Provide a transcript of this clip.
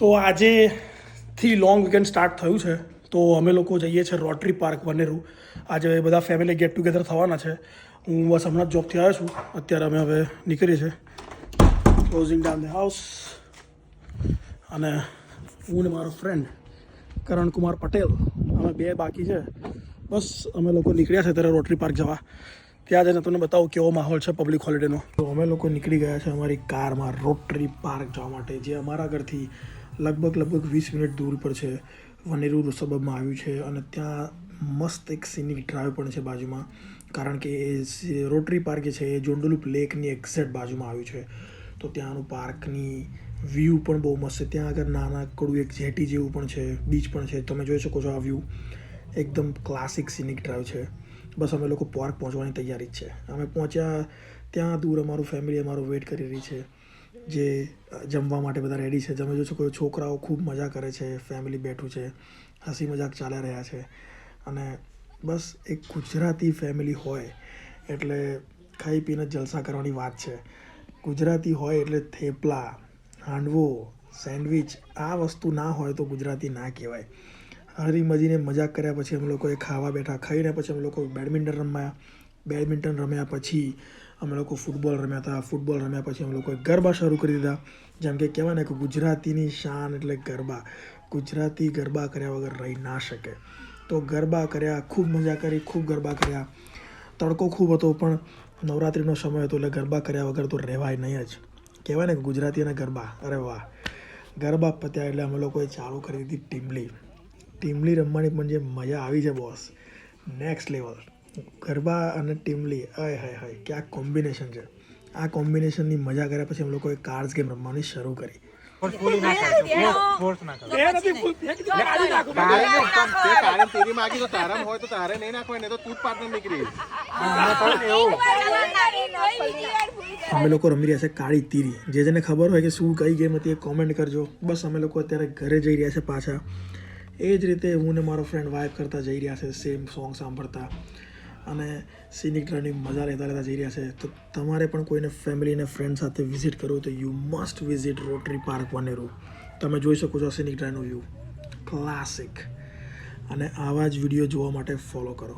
તો આજેથી long weekend start થયું છે તો અમે લોકો જઈએ છીએ રોટરી પાર્ક વનેરુ. આજે બધા ફેમિલી ગેટ ટુગેધર થવાના છે. હું બસ હમણાં જ જોબથી આવ્યો છું. અત્યારે અમે હવે નીકળીએ છીએ ક્લોઝિંગ ડાઉન ધ હાઉસ. અને હું ને મારો ફ્રેન્ડ કરણકુમાર પટેલ અમે બે બાકી છે. બસ અમે લોકો નીકળ્યા છે ત્યારે રોટરી પાર્ક જવા. ત્યાં જઈને તમને બતાવું કેવો માહોલ છે પબ્લિક હોલિડેનો. તો અમે લોકો નીકળી ગયા છે અમારી કારમાં રોટરી પાર્ક જવા માટે, જે અમારા ઘરથી લગભગ 20 મિનિટ દૂર પર છે. વનેરુ સબબમાં આવ્યું છે અને ત્યાં મસ્ત એક સીનિક ડ્રાઈવ પણ છે બાજુમાં, કારણ કે એ રોટરી પાર્ક છે એ જોન્ડોલુપ લેકની એક્ઝેક્ટ બાજુમાં આવ્યું છે. તો ત્યાંનું પાર્કની વ્યૂ પણ બહુ મસ્ત છે. ત્યાં આગળ નાનકડું એક જેટી જેવું પણ છે, બીચ પણ છે. તમે જોઈ શકો છો આ વ્યૂ એકદમ ક્લાસિક સીનિક ડ્રાઈવ છે. બસ અમે લોકો પાર્ક પહોંચવાની તૈયારી જ છે. અમે પહોંચ્યા ત્યાં દૂર અમારું ફેમિલી અમારું વેઇટ કરી રહી છે, જે જમવા માટે બધા રેડી છે. તમે જોઈ શકો છોકરાઓ ખૂબ મજા કરે છે, ફેમિલી બેઠું છે, હસી મજાક ચાલી રહ્યા છે. અને બસ એક ગુજરાતી ફેમિલી હોય એટલે ખાઈ પીને જલસા કરવાની વાત છે. ગુજરાતી હોય એટલે થેપલા, હાંડવો, સેન્ડવિચ, આ વસ્તુ ના હોય તો ગુજરાતી ના કહેવાય. હરી મજીને મજાક કર્યા પછી અમે લોકોએ ખાવા બેઠા. ખાઈને પછી અમે લોકો બેડમિન્ટન રમ્યા પછી અમે લોકો ફૂટબોલ રમ્યા હતા. ફૂટબોલ રમ્યા પછી અમે લોકોએ ગરબા શરૂ કરી દીધા. જેમ કે કહેવાય ને કે ગુજરાતીની શાન એટલે ગરબા. ગુજરાતી ગરબા કર્યા વગર રહી ના શકે. તો ગરબા કર્યા, ખૂબ મજા કરી, ખૂબ ગરબા કર્યા. તડકો ખૂબ હતો પણ નવરાત્રિનો સમય હતો એટલે ગરબા કર્યા વગર તો રહેવાય નહીં જ. કહેવાય ને કે ગુજરાતીના ગરબા, અરે વાહ. ગરબા પત્યા એટલે અમે લોકોએ ચાલુ કરી દીધી ટીમલી રમવાની પણ જે મજા આવી છે બોસ, નેક્સ્ટ લેવલ. ગરબા અને ટીમલી, હાય હાય હાય, ક્યાં કોમ્બિનેશન છે. આ કોમ્બિનેશનની મજા કર્યા પછી અમે લોકોએ કાર્ડ્સ ગેમ રમવાની શરૂ કરી. અમે લોકો રમી રહ્યા છે કાળી તીરી. જેને ખબર હોય કે શું કઈ ગેમ હતી એ કોમેન્ટ કરજો. બસ અમે લોકો અત્યારે ઘરે જઈ રહ્યા છે પાછા. એ જ રીતે હું ને મારો ફ્રેન્ડ વાઇબ કરતા જઈ રહ્યા છે, સેમ સોંગ સાંભળતા અને સિનિક ડ્રાઈવની મજા લેતા જઈ રહ્યા છે. તો તમારે પણ કોઈને ફેમિલીને ફ્રેન્ડ સાથે વિઝિટ કરવું તો you must visit rotary park વનેરુ. તમે જોઈ શકો છો સિનિક ડ્રાઈવનો વ્યૂ, ક્લાસિક. અને આવા જ વિડીયો જોવા માટે ફોલો કરો.